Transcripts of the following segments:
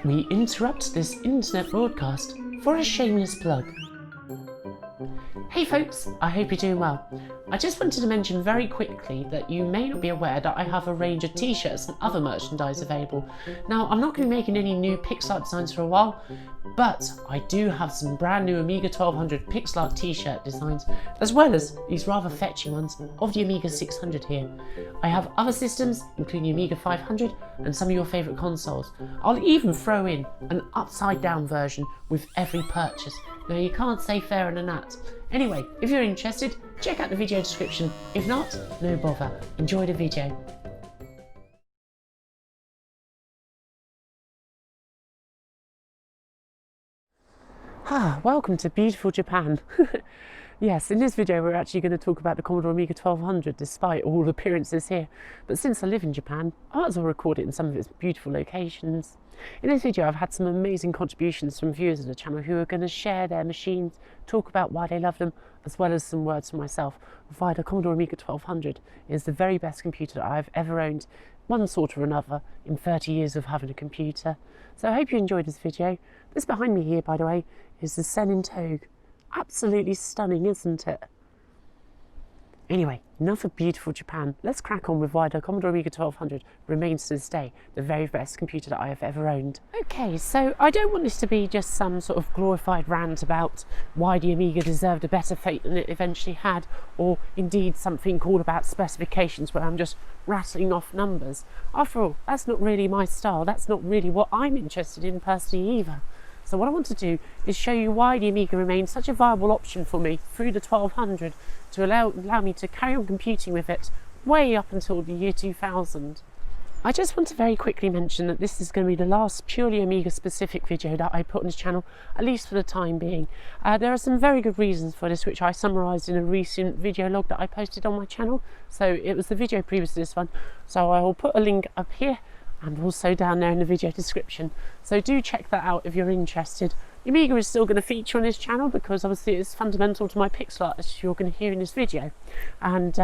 We interrupt this internet broadcast for a shameless plug. Hey folks, I hope you're doing well. I just wanted to mention very quickly that you may not be aware that I have a range of t-shirts and other merchandise available. Now, I'm not going to be making any new pixel art designs for a while, but I do have some brand new Amiga 1200 pixel art t-shirt designs, as well as these rather fetching ones of the Amiga 600 here. I have other systems, including the Amiga 500 and some of your favourite consoles. I'll even throw in an upside down version with every purchase. Now, you can't say fairer than that. Anyway, if you're interested, check out the video description. If not, no bother. Enjoy the video. Welcome to beautiful Japan. Yes, in this video we're actually going to talk about the Commodore Amiga 1200 despite all appearances here. But since I live in Japan, I might as well record it in some of its beautiful locations. In this video I've had some amazing contributions from viewers of the channel who are going to share their machines, talk about why they love them, as well as some words from myself. Why the Commodore Amiga 1200 is the very best computer that I've ever owned, one sort or another, in 30 years of having a computer. So I hope you enjoyed this video. This behind me here, by the way, is the Sen in Togue. Absolutely stunning, isn't it? Anyway, enough of beautiful Japan. Let's crack on with why the Commodore Amiga 1200 remains to this day the very best computer that I have ever owned. Okay, so I don't want this to be just some sort of glorified rant about why the Amiga deserved a better fate than it eventually had, or indeed something all about specifications where I'm just rattling off numbers. After all, that's not really my style. That's not really what I'm interested in personally either. So what I want to do is show you why the Amiga remains such a viable option for me through the 1200 to allow me to carry on computing with it way up until the year 2000. I just want to very quickly mention that this is going to be the last purely Amiga specific video that I put on this channel, at least for the time being. There are some very good reasons for this, which I summarised in a recent video log that I posted on my channel. So it was the video previous to this one, so I will put a link up here and also down there in the video description. So do check that out if you're interested. The Amiga is still going to feature on this channel because obviously it's fundamental to my pixel art, as you're going to hear in this video. And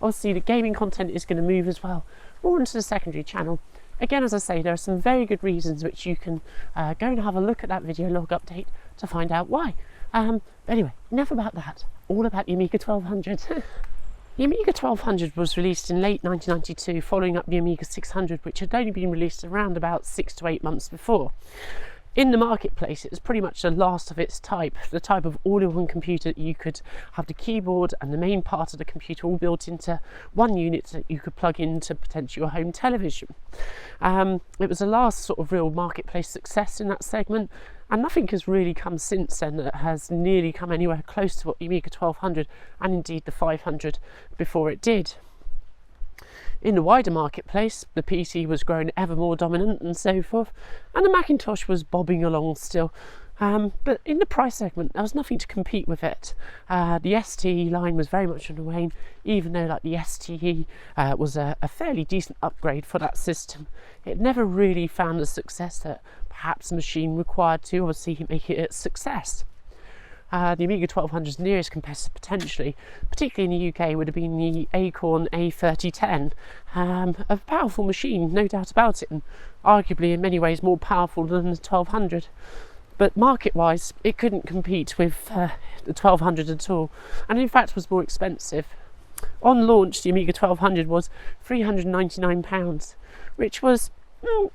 obviously the gaming content is going to move as well, more into the secondary channel. Again, as I say, there are some very good reasons which you can go and have a look at that video log update to find out why. But anyway, enough about that. All about the Amiga 1200. The Amiga 1200 was released in late 1992, following up the Amiga 600, which had only been released around about 6 to 8 months before. In the marketplace, it was pretty much the last of its type, the type of all-in-one computer that you could have the keyboard and the main part of the computer all built into one unit that you could plug into potentially your home television. It was the last sort of real marketplace success in that segment, and nothing has really come since then that has nearly come anywhere close to what the Amiga 1200 and indeed the 500 before it did. In the wider marketplace, the PC was growing ever more dominant and so forth, and the Macintosh was bobbing along still. But in the price segment, there was nothing to compete with it. The STE line was very much on the wane, even though like the STE was a fairly decent upgrade for that system. It never really found the success that perhaps the machine required to obviously make it a success. The Amiga 1200's nearest competitor potentially, particularly in the UK, would have been the Acorn A3010. A powerful machine, no doubt about it, and arguably in many ways more powerful than the 1200. But market-wise, it couldn't compete with the 1200 at all, and in fact was more expensive. On launch, the Amiga 1200 was £399, which was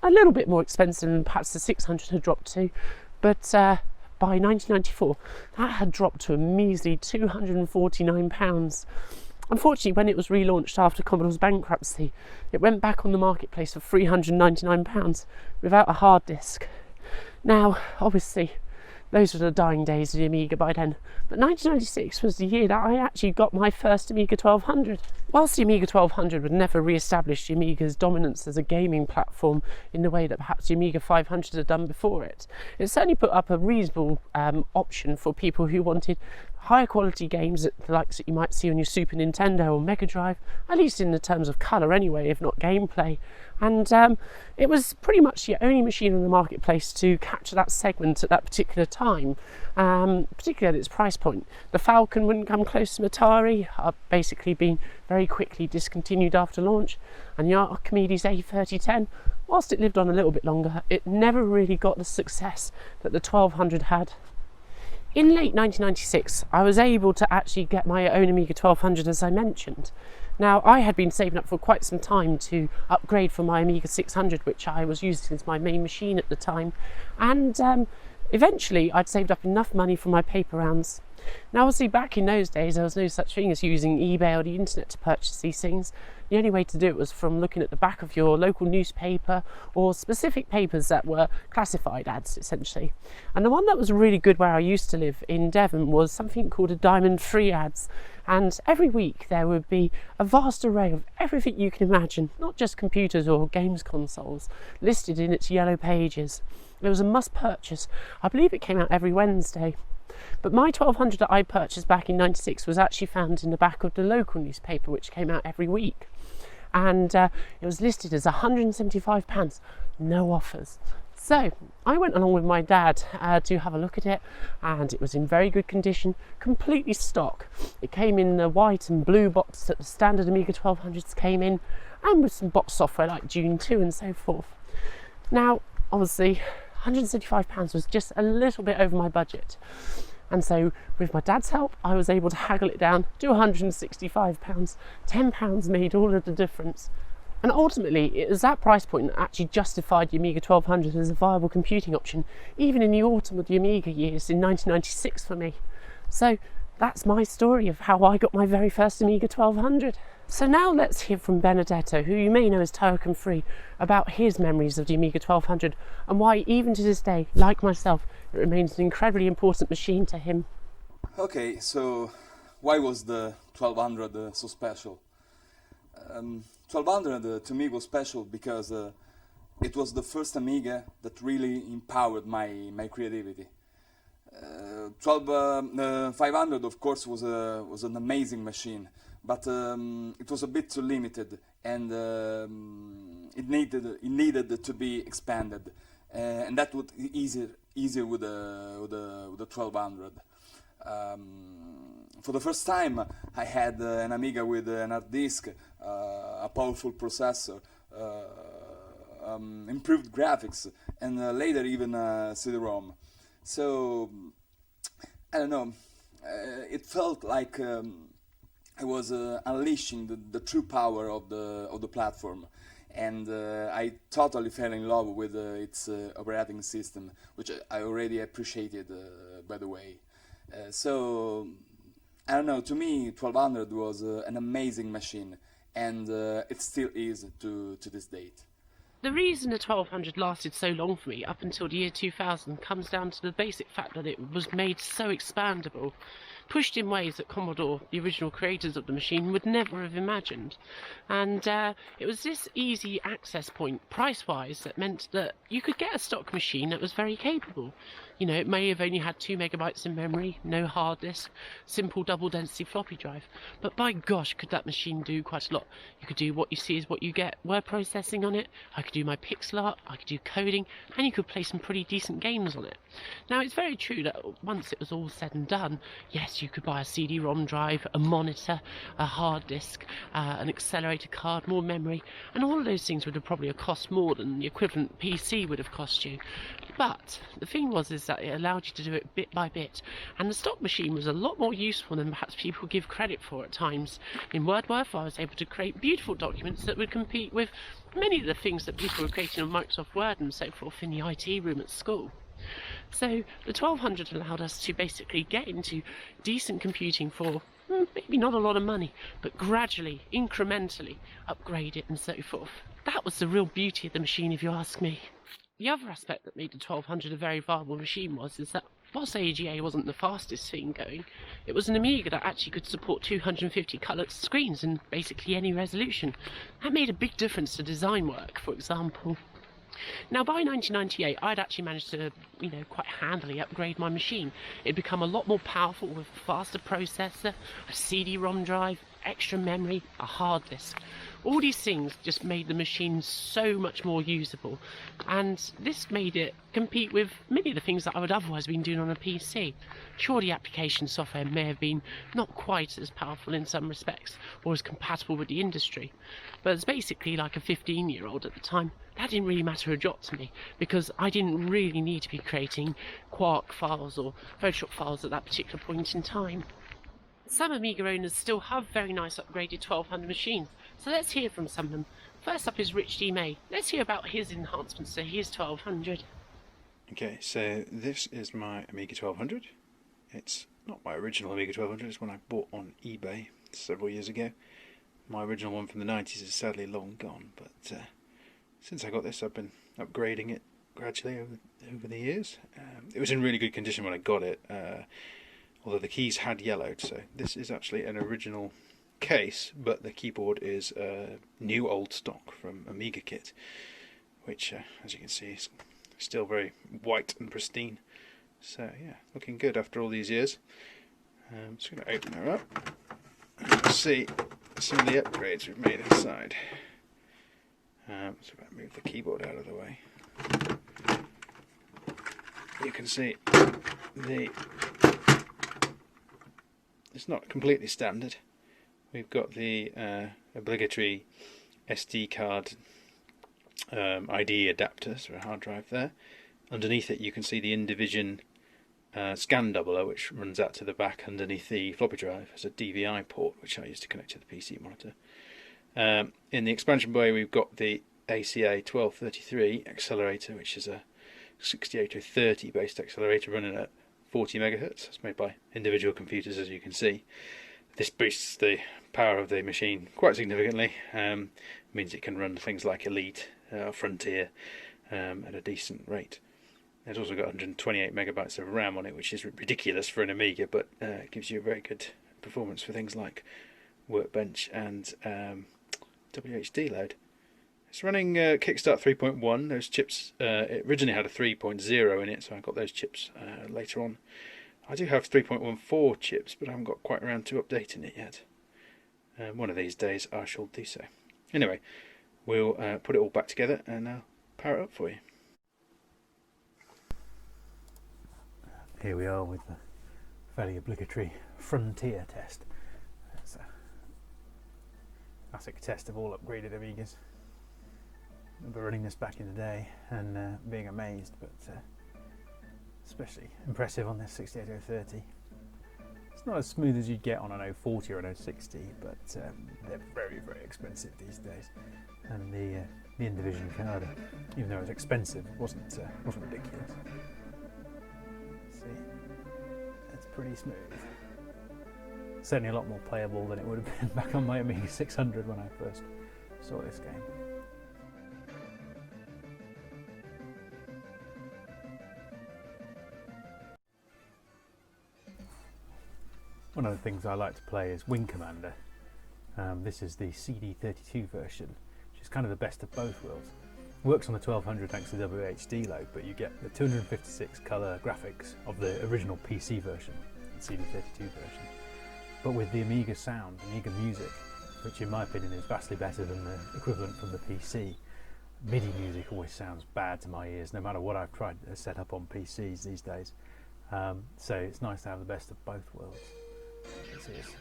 a little bit more expensive than perhaps the 600 had dropped to, but by 1994, that had dropped to a measly £249. Unfortunately, when it was relaunched after Commodore's bankruptcy, it went back on the marketplace for £399 without a hard disk. Now, obviously, those were the dying days of the Amiga by then, but 1996 was the year that I actually got my first Amiga 1200. Whilst the Amiga 1200 would never re-establish the Amiga's dominance as a gaming platform in the way that perhaps the Amiga 500 had done before it, it certainly put up a reasonable option for people who wanted higher quality games, the likes that you might see on your Super Nintendo or Mega Drive, at least in the terms of colour anyway, if not gameplay. And it was pretty much the only machine on the marketplace to capture that segment at that particular time, particularly at its price point. The Falcon wouldn't come close to Atari, basically been very quickly discontinued after launch, and the Archimedes A3010, whilst it lived on a little bit longer, it never really got the success that the 1200 had. In late 1996, I was able to actually get my own Amiga 1200, as I mentioned. Now, I had been saving up for quite some time to upgrade from my Amiga 600, which I was using as my main machine at the time, and eventually I'd saved up enough money for my paper rounds. Now, obviously, back in those days, there was no such thing as using eBay or the internet to purchase these things. The only way to do it was from looking at the back of your local newspaper or specific papers that were classified ads, essentially. And the one that was really good where I used to live in Devon was something called a Diamond Free Ads. And every week there would be a vast array of everything you can imagine, not just computers or games consoles, listed in its yellow pages. It was a must purchase. I believe it came out every Wednesday. But my 1200 that I purchased back in '96 was actually found in the back of the local newspaper, which came out every week. And it was listed as £175, no offers. So I went along with my dad to have a look at it, and it was in very good condition, completely stock. It came in the white and blue box that the standard Amiga 1200s came in, and with some box software like Dune 2 and so forth. Now, obviously, £175 was just a little bit over my budget. And so, with my dad's help, I was able to haggle it down to £165. £10 made all of the difference. And ultimately, it was that price point that actually justified the Amiga 1200 as a viable computing option, even in the autumn of the Amiga years in 1996 for me. So, that's my story of how I got my very first Amiga 1200. So now let's hear from Benedetto, who you may know as Token Free, about his memories of the Amiga 1200 and why even to this day, like myself, it remains an incredibly important machine to him. Okay, so why was the 1200 so special? 1200 to me was special because it was the first Amiga that really empowered my creativity. 500 of course was an amazing machine, but it was a bit too limited, and it needed to be expanded, and that would easier with the 1200. For the first time, I had an Amiga with an hard disk, a powerful processor, improved graphics, and later even a CD-ROM. So I don't know. It felt like I was unleashing the true power of the platform, and I totally fell in love with its operating system, which I already appreciated, by the way. So I don't know. To me, 1200 was an amazing machine, and it still is to this date. The reason the 1200 lasted so long for me up until the year 2000 comes down to the basic fact that it was made so expandable, pushed in ways that Commodore, the original creators of the machine, would never have imagined. And it was this easy access point, price-wise, that meant that you could get a stock machine that was very capable. You know, it may have only had 2 megabytes in memory, no hard disk, simple double-density floppy drive, but by gosh, could that machine do quite a lot. You could do what you see is what you get, word processing on it, I could do my pixel art, I could do coding, and you could play some pretty decent games on it. Now, it's very true that once it was all said and done, yes, you could buy a CD-ROM drive, a monitor, a hard disk, an accelerator card, more memory, and all of those things would have probably cost more than the equivalent PC would have cost you. But the thing was is that it allowed you to do it bit by bit, and the stock machine was a lot more useful than perhaps people give credit for at times. In WordWorth, I was able to create beautiful documents that would compete with many of the things that people were creating on Microsoft Word and so forth in the IT room at school. So the 1200 allowed us to basically get into decent computing for maybe not a lot of money, but gradually, incrementally upgrade it and so forth. That was the real beauty of the machine, if you ask me. The other aspect that made the 1200 a very viable machine is that whilst AGA wasn't the fastest thing going, it was an Amiga that actually could support 250 coloured screens in basically any resolution. That made a big difference to design work, for example. Now, by 1998, I'd actually managed to, quite handily upgrade my machine. It'd become a lot more powerful with a faster processor, a CD-ROM drive, extra memory, a hard disk. All these things just made the machine so much more usable, and this made it compete with many of the things that I would otherwise have been doing on a PC. Sure, the application software may have been not quite as powerful in some respects, or as compatible with the industry, but as basically like a 15-year-old at the time, that didn't really matter a jot to me, because I didn't really need to be creating Quark files or Photoshop files at that particular point in time. Some Amiga owners still have very nice upgraded 1200 machines, so let's hear from some of them. First up is Rich D. May. Let's hear about his enhancements to his 1200. Okay, so this is my Amiga 1200. It's not my original Amiga 1200, it's one I bought on eBay several years ago. My original one from the 90s is sadly long gone, but since I got this I've been upgrading it gradually over the years. It was in really good condition when I got it, although the keys had yellowed, so this is actually an original case, but the keyboard is new old stock from Amiga Kit, which as you can see is still very white and pristine. So yeah, looking good after all these years. I'm just going to open her up and see some of the upgrades we've made inside. So if I move the keyboard out of the way, you can see it's not completely standard. We've got the obligatory SD card ID adapter, so a hard drive there. Underneath it you can see the InDivision scan doubler, which runs out to the back underneath the floppy drive as a DVI port, which I use to connect to the PC monitor. In the expansion bay we've got the ACA 1233 accelerator, which is a 6830 based accelerator running at 40 megahertz. It's made by individual computers, as you can see. This boosts the power of the machine quite significantly. Means it can run things like Elite, Frontier at a decent rate. It's also got 128 megabytes of RAM on it, which is ridiculous for an Amiga, but it gives you a very good performance for things like Workbench and WHD load. It's running Kickstart 3.1. Those chips, it originally had a 3.0 in it, so I got those chips later on. I do have 3.14 chips, but I haven't got quite around to updating it yet. One of these days I shall do so. Anyway, we'll put it all back together and I'll power it up for you. Here we are with the fairly obligatory Frontier test. It's a classic test of all upgraded Amigas. I remember running this back in the day and being amazed, but especially impressive on this 68030. It's not as smooth as you'd get on an 040 or an 060, but they're very, very expensive these days. And the InDivision card, even though it was expensive, wasn't ridiculous. See, it's pretty smooth. Certainly a lot more playable than it would have been back on my Amiga 600 when I first saw this game. One of the things I like to play is Wing Commander. This is the CD32 version, which is kind of the best of both worlds. It works on the 1200 thanks to the WHD load, but you get the 256 colour graphics of the original PC version, the CD32 version. But with the Amiga sound, Amiga music, which in my opinion is vastly better than the equivalent from the PC. MIDI music always sounds bad to my ears, no matter what I've tried to set up on PCs these days. So it's nice to have the best of both worlds. It's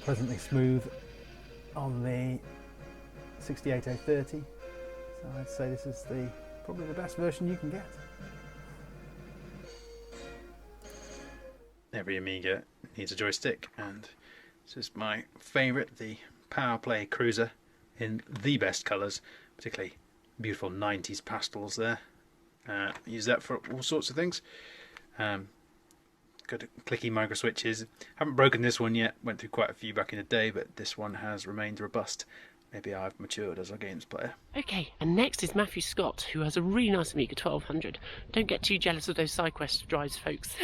pleasantly smooth on the 68030, so I'd say this is probably the best version you can get. Every Amiga needs a joystick, and this is my favourite, the Power Play Cruiser in the best colours, particularly beautiful 90s pastels there. Use that for all sorts of things. Good clicky micro switches. Haven't broken this one yet, went through quite a few back in the day, but this one has remained robust. Maybe I've matured as a games player. Okay, and next is Matthew Scott, who has a really nice Amiga 1200. Don't get too jealous of those side quest drives, folks.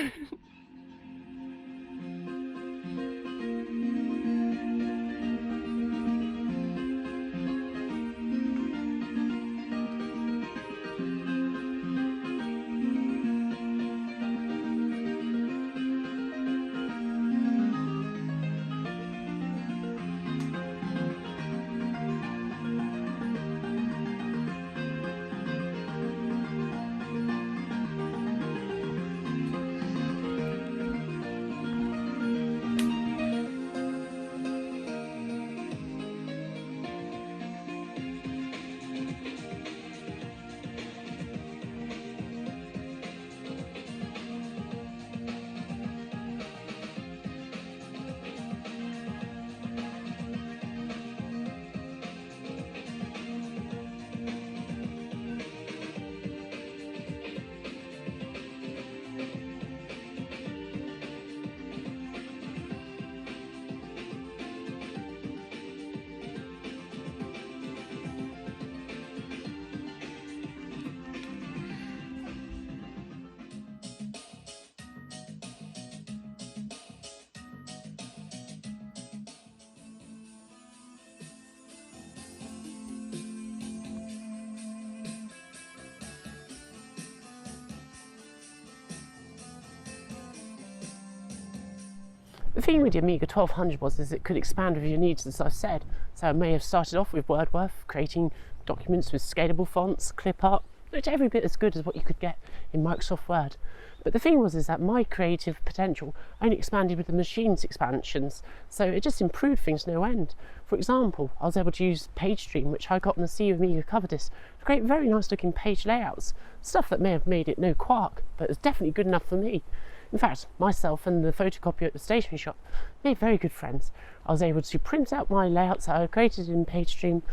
thing with the Amiga 1200 is it could expand with your needs, as I've said. So I may have started off with WordWorth, creating documents with scalable fonts, clip art, which every bit as good as what you could get in Microsoft Word. But the thing is that my creative potential only expanded with the machine's expansions, so it just improved things no end. For example, I was able to use PageStream, which I got on the Sea of Amiga cover disc, to create very nice looking page layouts, stuff that may have made it no quark, but it was definitely good enough for me. In fact, myself and the photocopier at the stationery shop made very good friends. I was able to print out my layouts that I created in PageStream,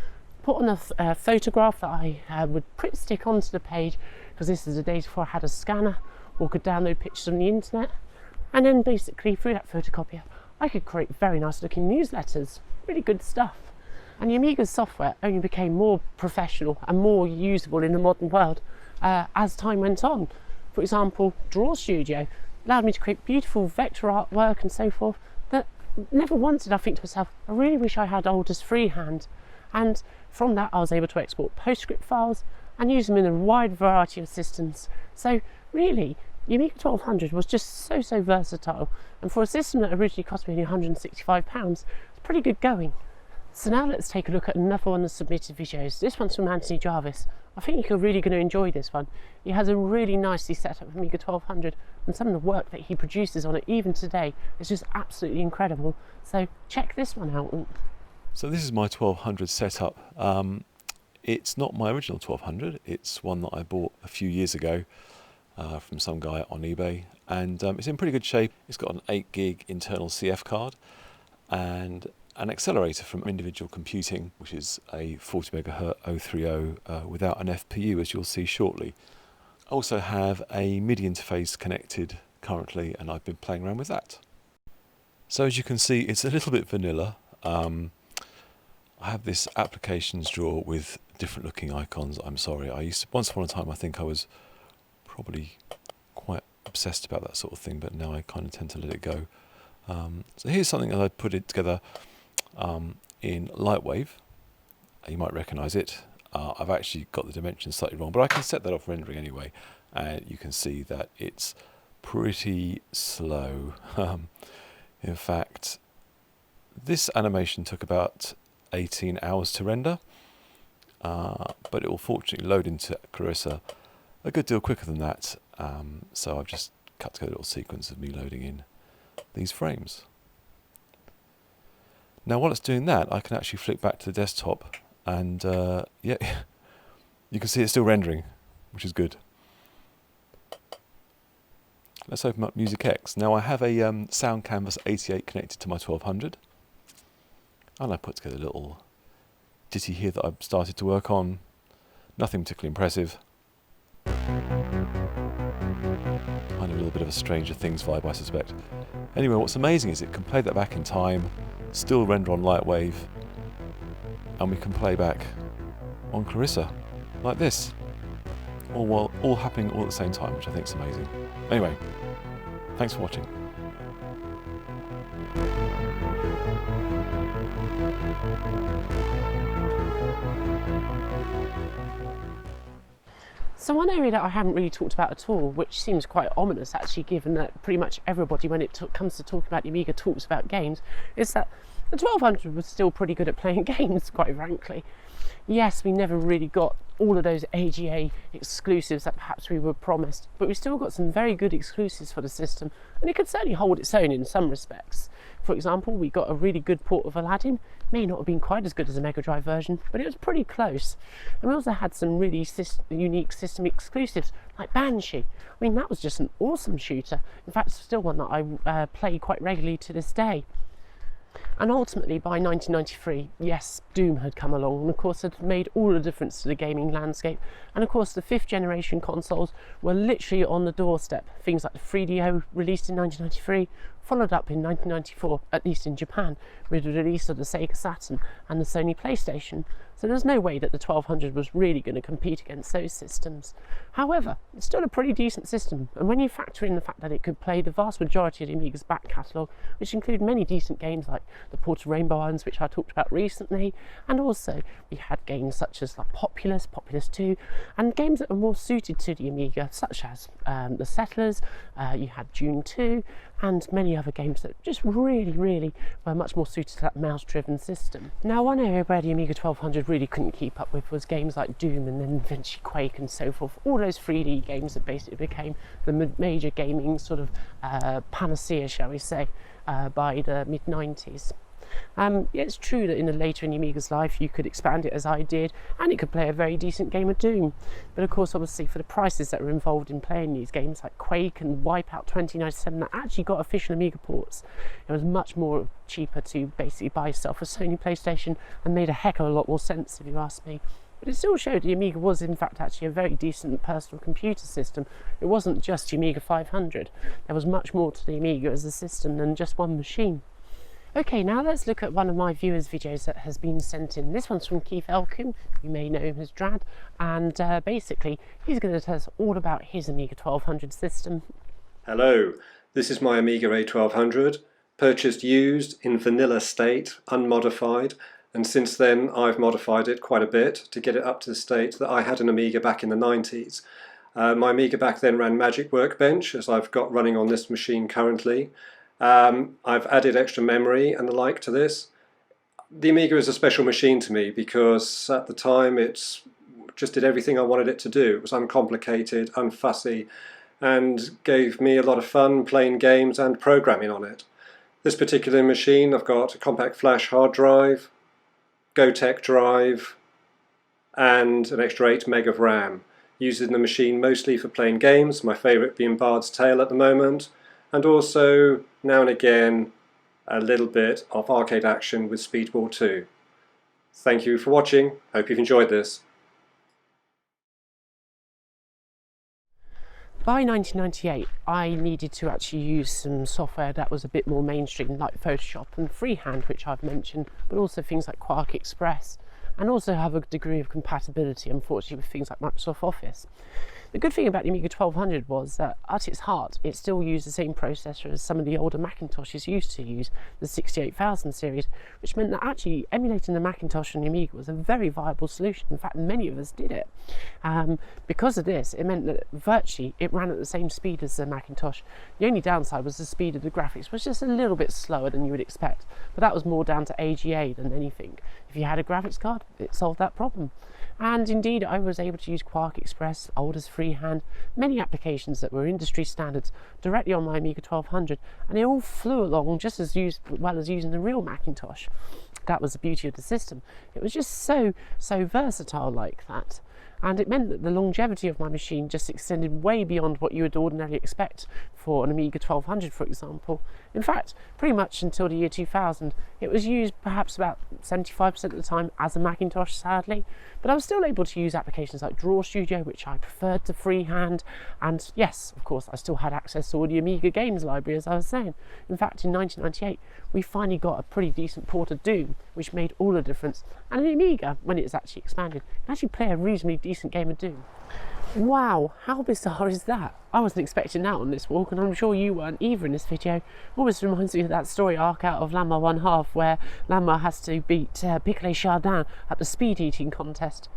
put on a photograph that I would print stick onto the page, because this is the days before I had a scanner or could download pictures on the internet, and then basically through that photocopier I could create very nice looking newsletters, really good stuff. And the Amiga's software only became more professional and more usable in the modern world as time went on. For example, Draw Studio allowed me to create beautiful vector artwork and so forth that never once did I think to myself, I really wish I had Alder's freehand. And from that I was able to export PostScript files and use them in a wide variety of systems. So really, the Amiga 1200 was just so versatile, and for a system that originally cost me only £165, it's pretty good going. So now let's take a look at another one of the submitted videos. This one's from Anthony Jarvis. I think you're really going to enjoy this one. He has a really nicely set up Amiga 1200, and some of the work that he produces on it even today is just absolutely incredible. So check this one out. So this is my 1200 setup. It's not my original 1200, it's one that I bought a few years ago from some guy on eBay, and it's in pretty good shape. It's got an 8 gig internal CF card and an accelerator from Individual Computing, which is a 40 megahertz 030 without an FPU, as you'll see shortly. I also have a MIDI interface connected currently, and I've been playing around with that. So as you can see, it's a little bit vanilla. I have this applications drawer with different looking icons. I'm sorry, once upon a time I think I was probably quite obsessed about that sort of thing, but now I kind of tend to let it go. So here's something that I put it together in Lightwave. You might recognise it. I've actually got the dimensions slightly wrong, but I can set that off rendering anyway, and you can see that it's pretty slow. In fact, this animation took about 18 hours to render, but it will fortunately load into Clarissa a good deal quicker than that, so I've just cut together a little sequence of me loading in these frames. Now while it's doing that, I can actually flick back to the desktop, and yeah, you can see it's still rendering, which is good. Let's open up Music X. Now I have a Sound Canvas 88 connected to my 1200, and I put together a little ditty here that I've started to work on. Nothing particularly impressive. Kind of a little bit of a Stranger Things vibe, I suspect. Anyway, what's amazing is it can play that back in time, still render on Lightwave, and we can play back on Clarissa, like this. All happening all at the same time, which I think is amazing. Anyway, thanks for watching. So one area that I haven't really talked about at all, which seems quite ominous actually, given that pretty much everybody when it comes to talking about the Amiga talks about games, is that the 1200 was still pretty good at playing games, quite frankly. Yes, we never really got all of those AGA exclusives that perhaps we were promised, but we still got some very good exclusives for the system, and it could certainly hold its own in some respects. For example, we got a really good port of Aladdin. May not have been quite as good as a Mega Drive version, but it was pretty close. And we also had some really unique system exclusives, like Banshee. I mean, that was just an awesome shooter. In fact, it's still one that I play quite regularly to this day. And ultimately, by 1993, yes, Doom had come along, and of course had made all the difference to the gaming landscape. And of course the 5th generation consoles were literally on the doorstep. Things like the 3DO, released in 1993, followed up in 1994, at least in Japan, with the release of the Sega Saturn and the Sony PlayStation. So there's no way that the 1200 was really going to compete against those systems. However, it's still a pretty decent system, and when you factor in the fact that it could play the vast majority of the Amiga's back catalogue, which include many decent games like the Port of Rainbow Islands, which I talked about recently, and also we had games such as like Populous 2, and games that are more suited to the Amiga, such as The Settlers, you had Dune 2, and many other games that just really were much more suited to that mouse-driven system. Now, one area where the Amiga 1200 really couldn't keep up with was games like Doom and then eventually Quake and so forth, all those 3D games that basically became the major gaming sort of panacea, shall we say, by the mid-90s. It's true that in the later in the Amiga's life you could expand it as I did, and it could play a very decent game of Doom, but of course obviously for the prices that were involved in playing these games like Quake and Wipeout 2097 that actually got official Amiga ports, it was much more cheaper to basically buy yourself a Sony PlayStation, and made a heck of a lot more sense if you ask me. But it still showed the Amiga was in fact actually a very decent personal computer system. It wasn't just the Amiga 500, there was much more to the Amiga as a system than just one machine. Okay, now let's look at one of my viewers' videos that has been sent in. This one's from Keith Elkin, you may know him as Drad, and basically he's going to tell us all about his Amiga 1200 system. Hello, this is my Amiga A1200, purchased used in vanilla state, unmodified, and since then I've modified it quite a bit to get it up to the state that I had an Amiga back in the 90s. My Amiga back then ran Magic Workbench, as I've got running on this machine currently. I've added extra memory and the like to this. The Amiga is a special machine to me because at the time it just did everything I wanted it to do. It was uncomplicated, unfussy, and gave me a lot of fun playing games and programming on it. This particular machine, I've got a compact flash hard drive, Gotek drive, and an extra 8 meg of RAM. Using the machine mostly for playing games, my favourite being Bard's Tale at the moment, and also now and again a little bit of arcade action with Speedball 2. Thank you for watching, hope you've enjoyed this. By 1998 I needed to actually use some software that was a bit more mainstream, like Photoshop and Freehand, which I've mentioned, but also things like Quark Express, and also have a degree of compatibility unfortunately with things like Microsoft Office. The good thing about the Amiga 1200 was that at its heart it still used the same processor as some of the older Macintoshes used to use, the 68000 series, which meant that actually emulating the Macintosh and the Amiga was a very viable solution. In fact, many of us did it. Because of this, it meant that virtually it ran at the same speed as the Macintosh. The only downside was the speed of the graphics was just a little bit slower than you would expect, but that was more down to AGA than anything. If you had a graphics card, it solved that problem. And indeed, I was able to use Quark Express, old as Freehand, many applications that were industry standards directly on my Amiga 1200, and they all flew along just as well as using the real Macintosh. That was the beauty of the system. It was just so versatile like that. And it meant that the longevity of my machine just extended way beyond what you would ordinarily expect for an Amiga 1200, for example. In fact, pretty much until the year 2000, it was used perhaps about 75% of the time as a Macintosh, sadly, but I was still able to use applications like Draw Studio, which I preferred to Freehand, and yes, of course, I still had access to all the Amiga games library, as I was saying. In fact, in 1998, we finally got a pretty decent port of Dune, which made all the difference, and the Amiga, when it was actually expanded, can actually play a reasonably decent game of Dune. Wow, how bizarre is that? I wasn't expecting that on this walk, and I'm sure you weren't either in this video. Almost reminds me of that story arc out of Lanma 1/2 where Lanma has to beat Piccolo Chardin at the speed eating contest.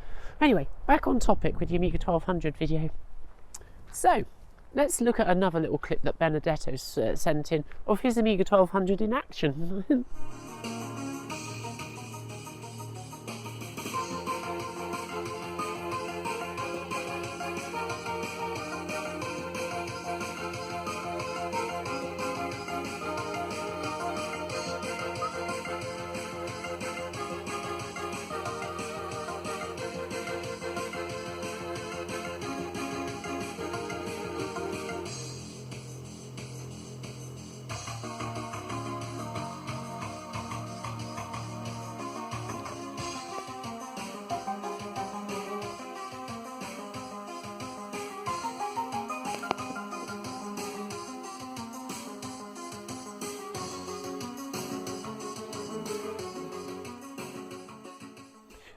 Anyway, back on topic with the Amiga 1200 video. So, let's look at another little clip that Benedetto sent in of his Amiga 1200 in action.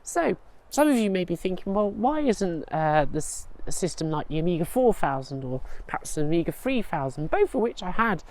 So, some of you may be thinking, well, why isn't this a system like the Amiga 4000 or perhaps the Amiga 3000, both of which I had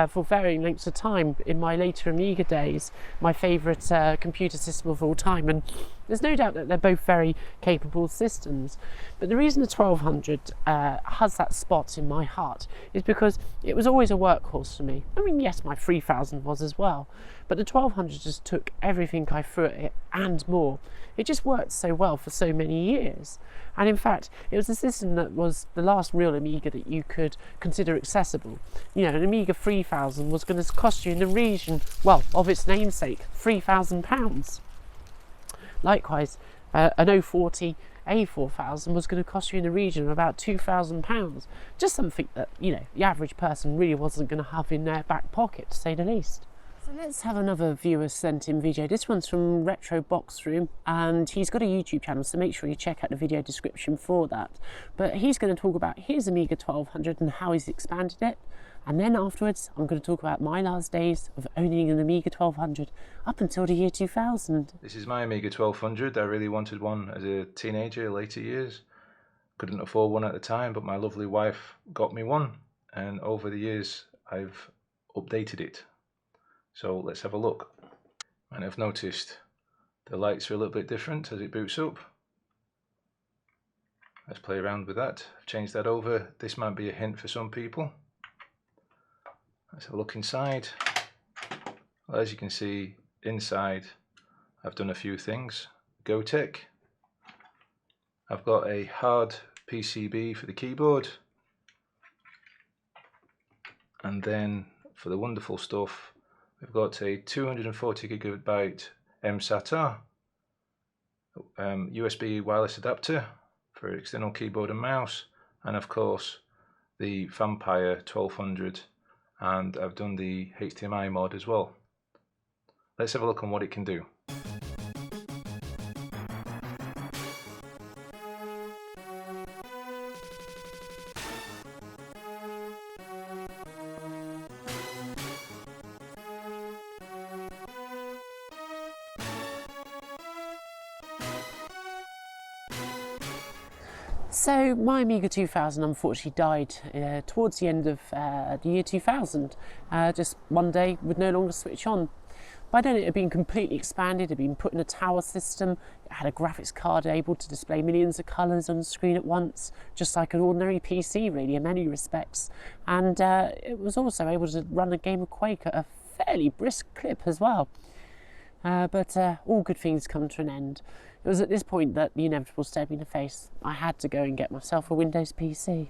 for varying lengths of time in my later Amiga days, my favourite computer system of all time. And there's no doubt that they're both very capable systems. But the reason the 1200 has that spot in my heart is because it was always a workhorse for me. I mean, yes, my 3000 was as well, but the 1200 just took everything I threw at it and more. It just worked so well for so many years. And in fact, it was a system that was the last real Amiga that you could consider accessible. You know, an Amiga 3000 was going to cost you in the region, well, of its namesake, £3,000. Likewise, an 040 A4000 was going to cost you in the region of about £2,000. Just something that, you know, the average person really wasn't going to have in their back pocket, to say the least. So let's have another viewer sent in video. This one's from Retro Box Room, and he's got a YouTube channel, so make sure you check out the video description for that. But he's going to talk about his Amiga 1200 and how he's expanded it. And then afterwards, I'm going to talk about my last days of owning an Amiga 1200 up until the year 2000. This is my Amiga 1200. I really wanted one as a teenager, later years. Couldn't afford one at the time, but my lovely wife got me one. And over the years, I've updated it. So let's have a look. And I've noticed the lights are a little bit different as it boots up. Let's play around with that. I've changed that over. This might be a hint for some people. Let's have a look inside. Well, as you can see, inside I've done a few things. GoTech. I've got a hard PCB for the keyboard. And then for the wonderful stuff, we've got a 240GB MSATA, USB wireless adapter for external keyboard and mouse, and of course the Vampire 1200, and I've done the HDMI mod as well. Let's have a look on what it can do. So my Amiga 2000 unfortunately died towards the end of the year 2000. Just one day would no longer switch on. By then it had been completely expanded, it had been put in a tower system, it had a graphics card able to display millions of colours on the screen at once, just like an ordinary PC really in many respects. And it was also able to run a game of Quake at a fairly brisk clip as well. But all good things come to an end. It was at this point that the inevitable stared me in the face. I had to go and get myself a Windows PC.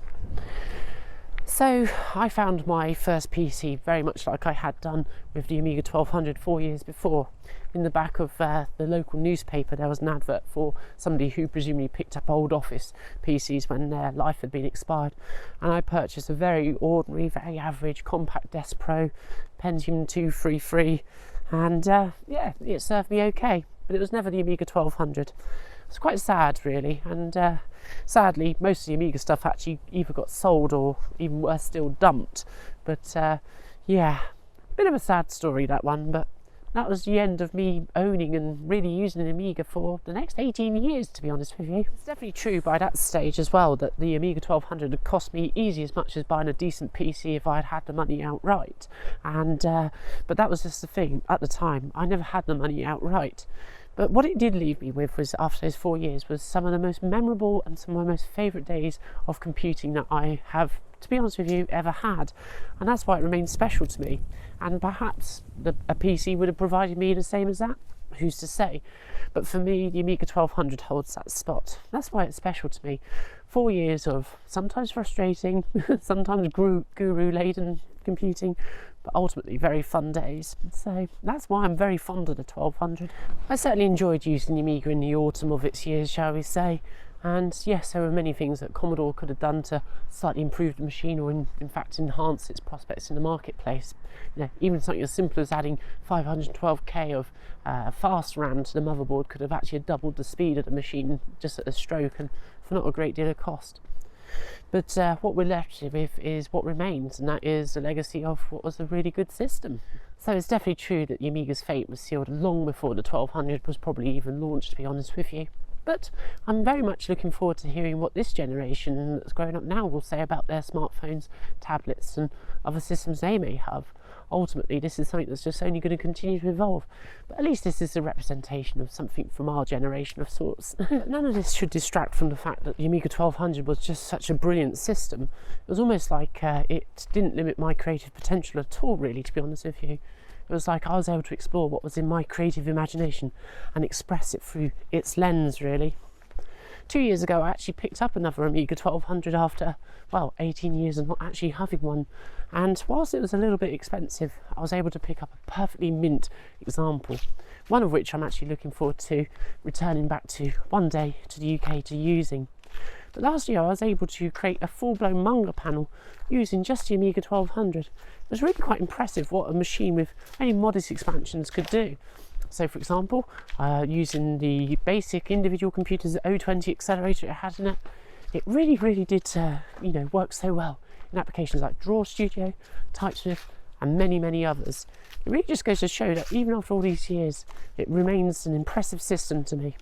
So I found my first PC very much like I had done with the Amiga 1200 4 years before. In the back of the local newspaper there was an advert for somebody who presumably picked up old office PCs when their life had been expired, and I purchased a very ordinary, very average Compact Desk Pro Pentium 233, and yeah, it served me okay, but it was never the Amiga 1200. It's quite sad really, and sadly most of the Amiga stuff actually either got sold or even worse still dumped. But yeah, bit of a sad story that one, but that was the end of me owning and really using an Amiga for the next 18 years, to be honest with you. It's definitely true by that stage as well that the Amiga 1200 had cost me easy as much as buying a decent PC if I had had the money outright. And but that was just the thing, at the time I never had the money outright. But what it did leave me with was, after those 4 years, was some of the most memorable and some of my most favourite days of computing that I have, to be honest with you, ever had. And that's why it remains special to me. And perhaps a PC would have provided me the same as that, who's to say. But for me, the Amiga 1200 holds that spot. That's why it's special to me. 4 years of sometimes frustrating, sometimes guru-laden computing, but ultimately very fun days. So that's why I'm very fond of the 1200. I certainly enjoyed using the Amiga in the autumn of its years, shall we say. And yes, there were many things that Commodore could have done to slightly improve the machine, or in fact enhance its prospects in the marketplace. You know, even something as simple as adding 512k of fast RAM to the motherboard could have actually doubled the speed of the machine just at a stroke, and for not a great deal of cost. But what we're left with is what remains, and that is the legacy of what was a really good system. So it's definitely true that the Amiga's fate was sealed long before the 1200 was probably even launched, to be honest with you. But I'm very much looking forward to hearing what this generation that's growing up now will say about their smartphones, tablets and other systems they may have. Ultimately, this is something that's just only going to continue to evolve. But at least this is a representation of something from our generation of sorts. None of this should distract from the fact that the Amiga 1200 was just such a brilliant system. It was almost like it didn't limit my creative potential at all, really, to be honest with you. It was like I was able to explore what was in my creative imagination and express it through its lens, really. 2 years ago I actually picked up another Amiga 1200 after, well, 18 years of not actually having one, and whilst it was a little bit expensive, I was able to pick up a perfectly mint example, one of which I'm actually looking forward to returning back to one day to the UK to using. But last year I was able to create a full-blown manga panel using just the Amiga 1200. It was really quite impressive what a machine with only modest expansions could do. So for example, using the basic individual computer's 020 accelerator it had in it, it really did work so well in applications like Draw Studio, TypeScript and many others. It really just goes to show that even after all these years, it remains an impressive system to me.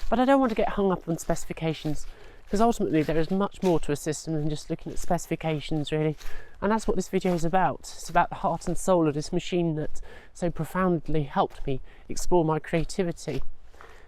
But I don't want to get hung up on specifications, because ultimately there is much more to a system than just looking at specifications, really. And that's what this video is about. It's about the heart and soul of this machine that so profoundly helped me explore my creativity.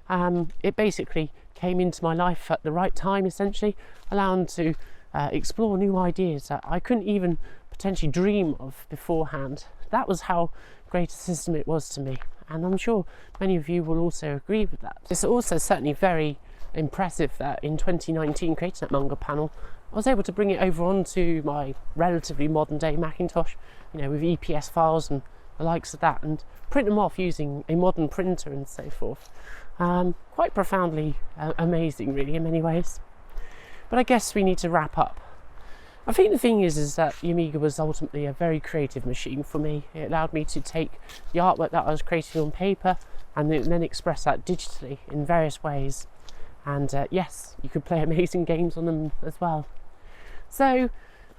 It basically came into my life at the right time, essentially, allowing to explore new ideas that I couldn't even potentially dream of beforehand. That was how great a system it was to me, and I'm sure many of you will also agree with that. It's also certainly very impressive that in 2019, creating that manga panel, I was able to bring it over onto my relatively modern day Macintosh, with EPS files and the likes of that, and print them off using a modern printer and so forth. Quite profoundly amazing, really, in many ways. But I guess we need to wrap up. I think the thing is that the Amiga was ultimately a very creative machine for me. It allowed me to take the artwork that I was creating on paper and then express that digitally in various ways. And yes, you could play amazing games on them as well. So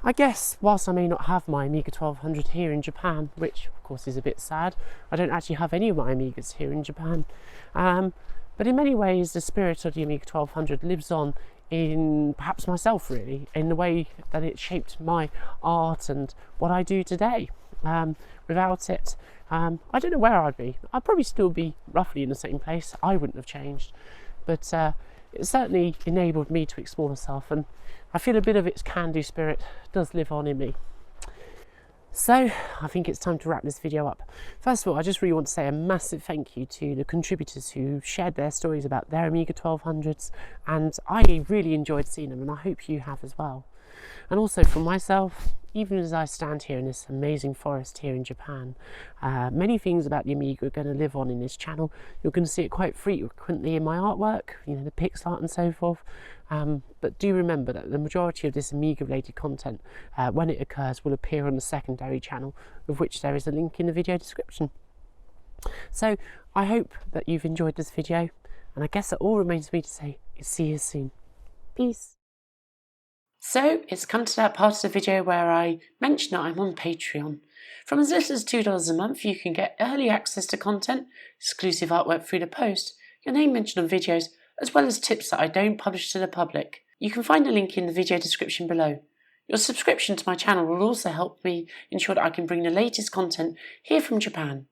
I guess whilst I may not have my Amiga 1200 here in Japan, which of course is a bit sad, I don't actually have any of my Amigas here in Japan, but in many ways the spirit of the Amiga 1200 lives on in perhaps myself, really, in the way that it shaped my art and what I do today. Without it, I don't know where I'd be. I'd probably still be roughly in the same place. I wouldn't have changed, but it certainly enabled me to explore myself, and I feel a bit of its can-do spirit does live on in me. So I think it's time to wrap this video up. First of all, I just really want to say a massive thank you to the contributors who shared their stories about their Amiga 1200s, and I really enjoyed seeing them, and I hope you have as well. And also for myself, even as I stand here in this amazing forest here in Japan, many things about the Amiga are going to live on in this channel. You're going to see it quite frequently in my artwork, the pixel art and so forth. But do remember that the majority of this Amiga related content, when it occurs, will appear on the secondary channel, of which there is a link in the video description. So I hope that you've enjoyed this video, and I guess it all remains for me to say is see you soon. Peace. So it's come to that part of the video where I mention that I'm on Patreon. From as little as $2 a month, you can get early access to content, exclusive artwork through the post, your name mentioned on videos, as well as tips that I don't publish to the public. You can find a link in the video description below. Your subscription to my channel will also help me ensure that I can bring the latest content here from Japan.